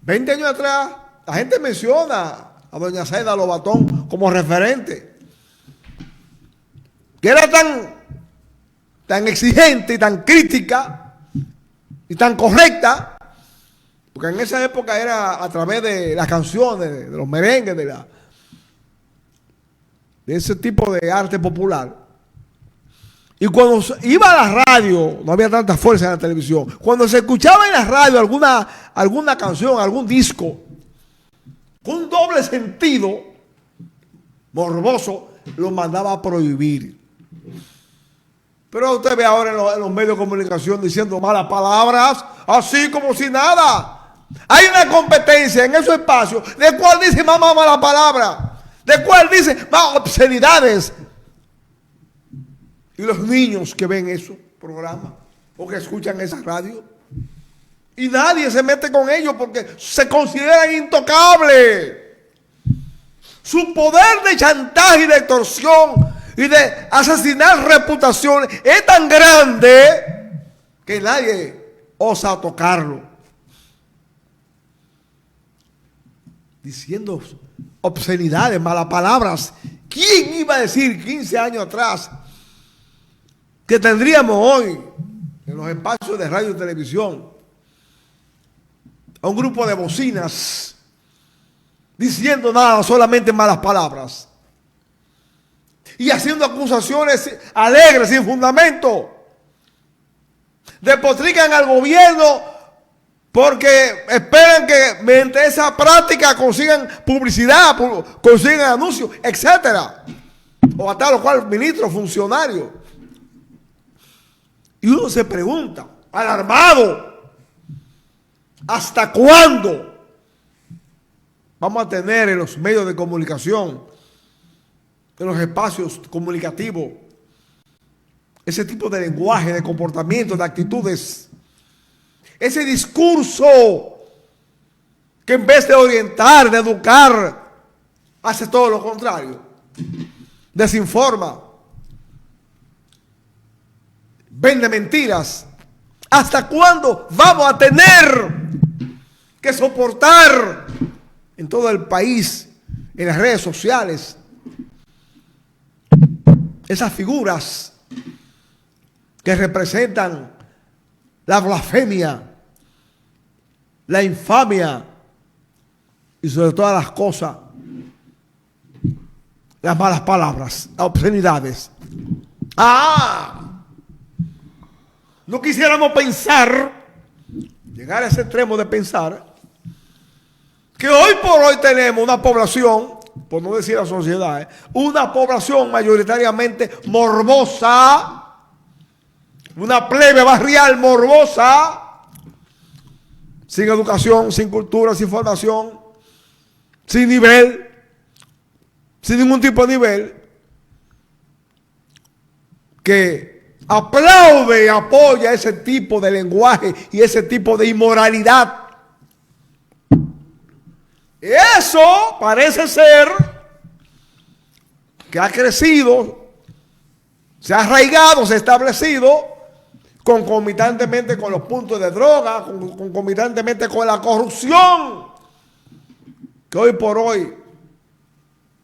Speaker 1: 20 años atrás, la gente menciona a doña Zaida Lobatón como referente, que era tan exigente y tan crítica y tan correcta, porque en esa época era a través de las canciones, de los merengues, de ese tipo de arte popular. Y cuando iba a la radio, no había tanta fuerza en la televisión. Cuando se escuchaba en la radio alguna canción, algún disco, con un doble sentido morboso, lo mandaba a prohibir. Pero usted ve ahora en los medios de comunicación diciendo malas palabras, así como si nada. Hay una competencia en esos espacios de cuál dice más mala palabra, de cuál dice más obscenidades. Y los niños que ven esos programas o que escuchan esa radio, y nadie se mete con ellos porque se consideran intocables. Su poder de chantaje y de extorsión y de asesinar reputaciones es tan grande que nadie osa tocarlo. Diciendo obscenidades, malas palabras. ¿Quién iba a decir 15 años atrás que tendríamos hoy en los espacios de radio y televisión a un grupo de bocinas diciendo nada, solamente malas palabras y haciendo acusaciones alegres, sin fundamento? Despotrican al gobierno porque esperan que mediante esa práctica consigan publicidad, consigan anuncios, etcétera, o a tal o cual ministro, funcionario. Y uno se pregunta, alarmado, ¿hasta cuándo vamos a tener en los medios de comunicación, en los espacios comunicativos, ese tipo de lenguaje, de comportamiento, de actitudes, ese discurso que en vez de orientar, de educar, hace todo lo contrario, desinforma, vende mentiras? ¿Hasta cuándo vamos a tener que soportar en todo el país, en las redes sociales, esas figuras que representan la blasfemia, la infamia y sobre todas las cosas, las malas palabras, las obscenidades? No quisiéramos pensar, llegar a ese extremo de pensar, que hoy por hoy tenemos una población, por no decir la sociedad, una población mayoritariamente morbosa, una plebe barrial morbosa, sin educación, sin cultura, sin formación, sin nivel, sin ningún tipo de nivel, que aplaude y apoya ese tipo de lenguaje y ese tipo de inmoralidad. Eso parece ser que ha crecido, se ha arraigado, se ha establecido concomitantemente con los puntos de droga, concomitantemente con la corrupción que hoy por hoy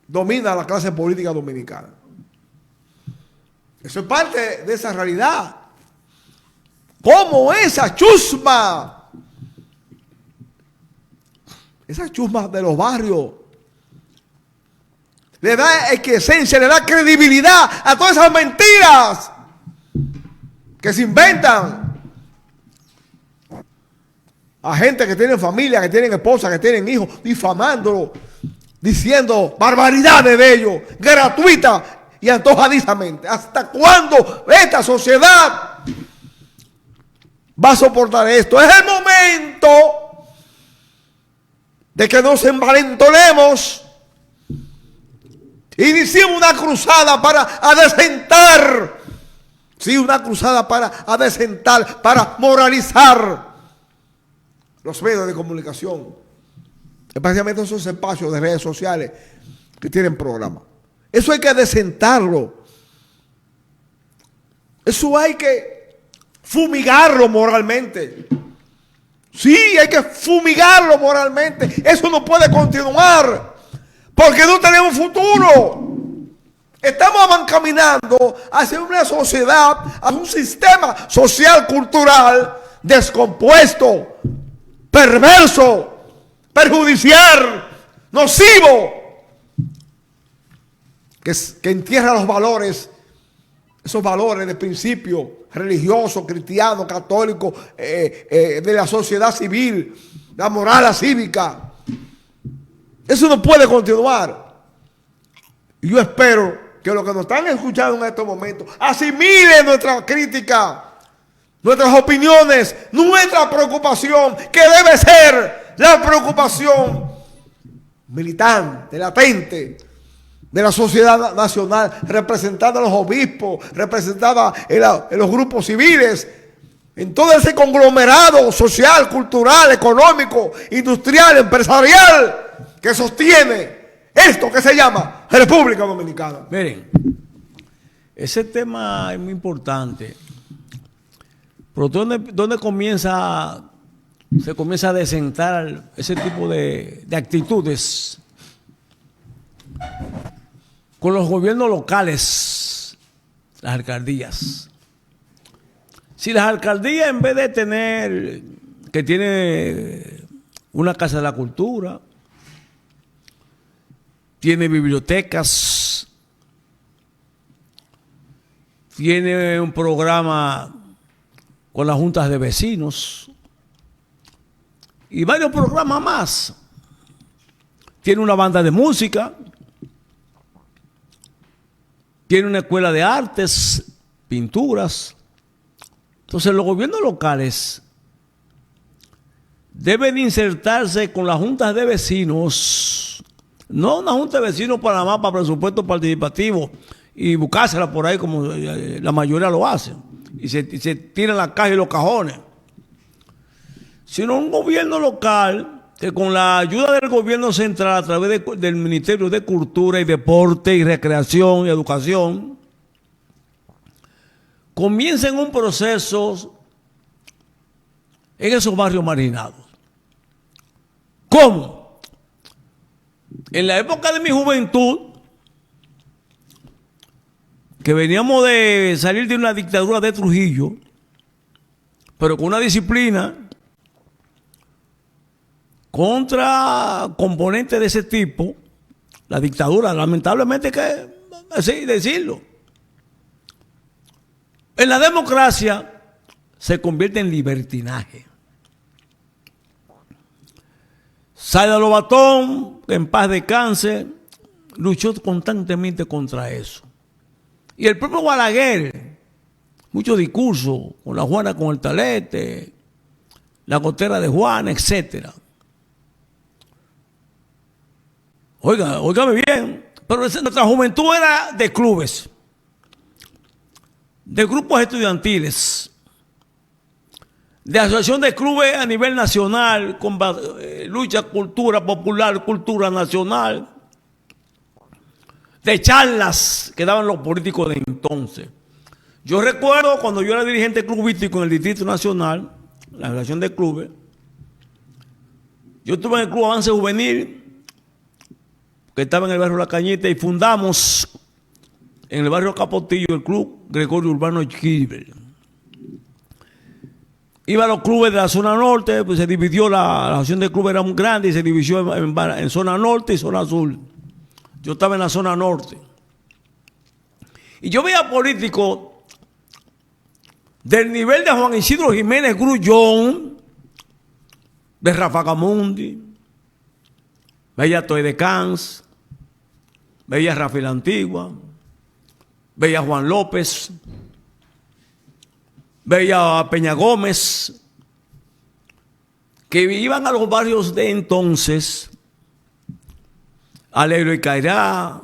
Speaker 1: domina la clase política dominicana. Eso es parte de esa realidad. Cómo esa chusma esas chusmas de los barrios. Le da esencia, le da credibilidad a todas esas mentiras que se inventan. A gente que tiene familia, que tienen esposa, que tienen hijos, difamándolo, diciendo barbaridades de ellos, gratuita y antojadizamente. ¿Hasta cuándo esta sociedad va a soportar esto? Es el momento de que nos envalentonemos. Iniciemos una cruzada para adecentar. Sí, una cruzada para adecentar, para moralizar los medios de comunicación, especialmente esos espacios de redes sociales que tienen programa. Eso hay que adecentarlo. Eso hay que fumigarlo moralmente. Sí, hay que fumigarlo moralmente. Eso no puede continuar, porque no tenemos futuro. Estamos caminando hacia una sociedad, hacia un sistema social, cultural descompuesto, perverso, perjudicial, nocivo, que entierra los valores, esos valores de principio religioso, cristiano, católico, de la sociedad civil, la moral cívica. Eso no puede continuar. Y yo espero que los que nos están escuchando en estos momentos asimilen nuestra crítica, nuestras opiniones, nuestra preocupación, que debe ser la preocupación militante, latente, de la sociedad nacional, representada en los obispos, representada en los grupos civiles, en todo ese conglomerado social, cultural, económico, industrial, empresarial, que sostiene esto que se llama República Dominicana.
Speaker 2: Miren, ese tema es muy importante. Pero ¿dónde se comienza a desentar ese tipo de actitudes? Con los gobiernos locales, las alcaldías. Si las alcaldías, en vez de tener, que tiene una casa de la cultura, tiene bibliotecas, tiene un programa con las juntas de vecinos y varios programas más, tiene una banda de música, tiene una escuela de artes, pinturas. Entonces los gobiernos locales deben insertarse con las juntas de vecinos, no una junta de vecinos para más para presupuesto participativo y buscársela por ahí como la mayoría lo hacen y se tiran las cajas y los cajones, sino un gobierno local que con la ayuda del gobierno central a través del Ministerio de Cultura y Deporte y Recreación y Educación comiencen un proceso en esos barrios marginados. ¿Cómo? En la época de mi juventud, que veníamos de salir de una dictadura de Trujillo, pero con una disciplina contra componentes de ese tipo, la dictadura, lamentablemente que así decirlo, en la democracia se convierte en libertinaje. Saida Lobatón, en paz descanse, luchó constantemente contra eso. Y el propio Balaguer, muchos discursos, con la Juana con el talete, la gotera de Juana, etcétera. Óigame bien, pero nuestra juventud era de clubes, de grupos estudiantiles, de asociación de clubes a nivel nacional, con lucha, cultura popular, cultura nacional, de charlas que daban los políticos de entonces. Yo recuerdo cuando yo era dirigente clubístico en el Distrito Nacional, la relación de clubes, yo estuve en el Club Avance Juvenil, que estaba en el barrio La Cañita, y fundamos en el barrio Capotillo el Club Gregorio Urbano Schibel. iba a los clubes de la zona norte, pues se dividió, la asociación de clubes era muy grande y se dividió en zona norte y zona sur. Yo estaba en la zona norte. Y yo veía políticos del nivel de Juan Isidro Jiménez Grullón, de Rafa Gamundi, veía a Toy de Cans, veía a Rafael Antigua, veía a Juan López, veía a Peña Gómez, que iban a los barrios de entonces, a Leroy Cairá,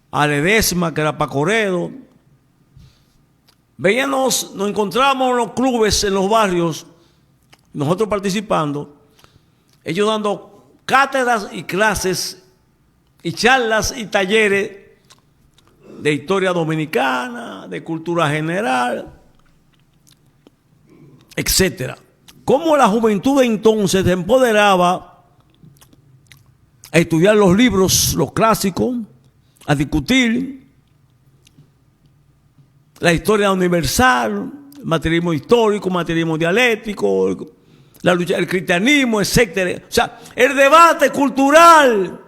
Speaker 2: a Ledesma, que era Pacoredo. Veíamos, nos encontrábamos en los clubes, en los barrios, nosotros participando, ellos dando cátedras y clases y charlas y talleres de historia dominicana, de cultura general, etcétera. Cómo la juventud de entonces se empoderaba a estudiar los libros, los clásicos, a discutir la historia universal, materialismo histórico, materialismo dialéctico, la lucha, el cristianismo, etcétera. O sea, el debate cultural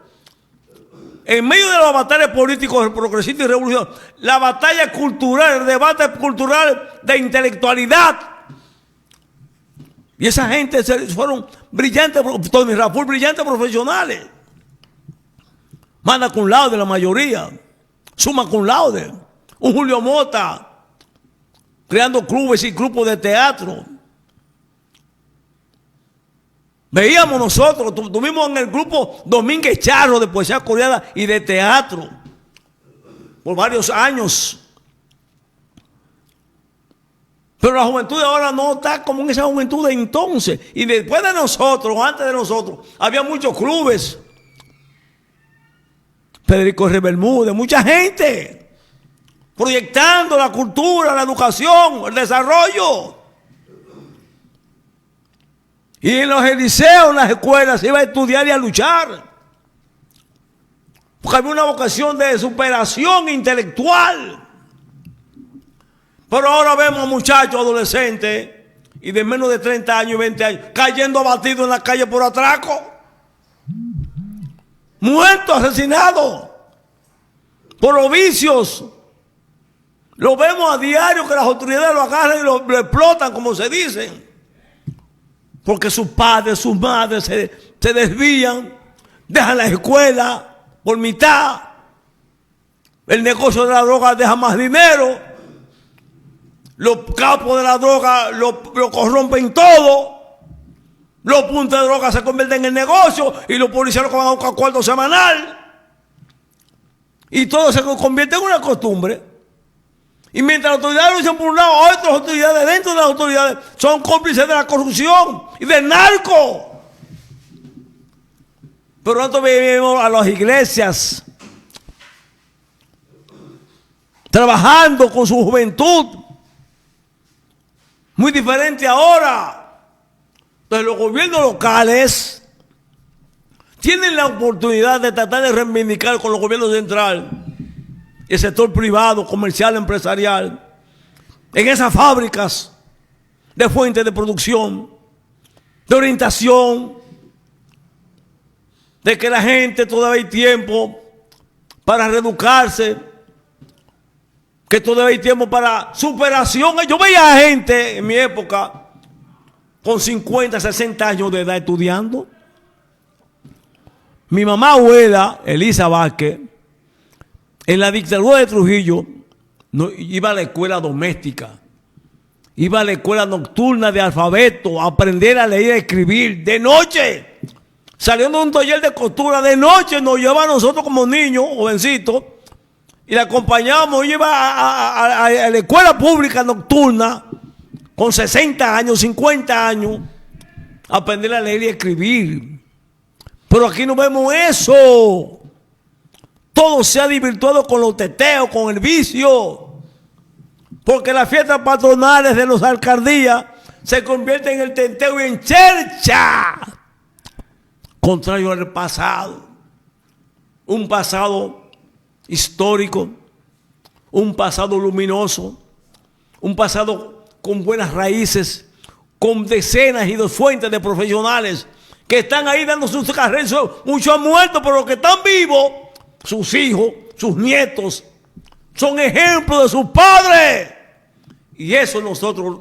Speaker 2: en medio de los batallas políticos progresistas y revolucionarios, la batalla cultural, el debate cultural de intelectualidad. Y esa gente fueron brillantes, Tony Raful, brillantes profesionales. Magna cum laude la mayoría, summa cum laude. Un Julio Mota creando clubes y grupos de teatro. Veíamos nosotros, tuvimos en el grupo Domínguez Charro de poesía coreana y de teatro por varios años. Pero la juventud de ahora no está como en esa juventud de entonces. Y después de nosotros, antes de nosotros, había muchos clubes. Federico R. Bermúdez, mucha gente proyectando la cultura, la educación, el desarrollo. Y en los liceos, en las escuelas, se iba a estudiar y a luchar. Porque había una vocación de superación intelectual. Pero ahora vemos muchachos adolescentes y de menos de 30 años y 20 años cayendo abatidos en la calle por atraco. Muertos, asesinados por los vicios. Lo vemos a diario que las autoridades lo agarran y lo explotan, como se dicen. Porque sus padres, sus madres se desvían, dejan la escuela por mitad. El negocio de la droga deja más dinero. Los capos de la droga lo corrompen todo. Los puntos de droga se convierten en negocio y los policías van a un acuerdo semanal. Y todo se convierte en una costumbre. Y mientras las autoridades luchan por un lado, otras autoridades dentro de las autoridades son cómplices de la corrupción y del narco. Pero nosotros vemos a las iglesias trabajando con su juventud. Muy diferente ahora. Entonces los gobiernos locales tienen la oportunidad de tratar de reivindicar con los gobiernos centrales el sector privado, comercial, empresarial, en esas fábricas de fuentes de producción, de orientación, de que la gente todavía hay tiempo para reeducarse, que todavía hay tiempo para superación. Yo veía gente en mi época con 50, 60 años de edad estudiando. Mi mamá abuela, Elisa Vázquez, en la dictadura de Trujillo, iba a la escuela doméstica, iba a la escuela nocturna de alfabeto, a aprender a leer y a escribir de noche. Saliendo de un taller de costura de noche, nos lleva a nosotros como niños, jovencitos, y la acompañamos. Iba a la escuela pública nocturna con 60 años, 50 años, a aprender a leer y a escribir. Pero aquí no vemos eso. Todo se ha desvirtuado con los teteos, con el vicio. Porque las fiestas patronales de las alcaldías se convierten en el teteo y en chercha. Contrario al pasado. Un pasado histórico. Un pasado luminoso. Un pasado con buenas raíces. con decenas y dos fuentes de profesionales que están ahí dando sus carreras. Muchos han muerto, pero los que están vivos, sus hijos, sus nietos, son ejemplos de sus padres. Y eso nosotros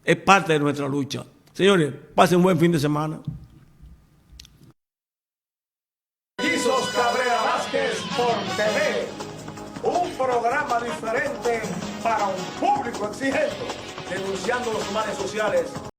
Speaker 2: es parte de nuestra lucha. Señores, pasen un buen fin de semana.
Speaker 1: Jesús Cabrera Vázquez por TV. Un programa diferente para un público exigente, denunciando los males sociales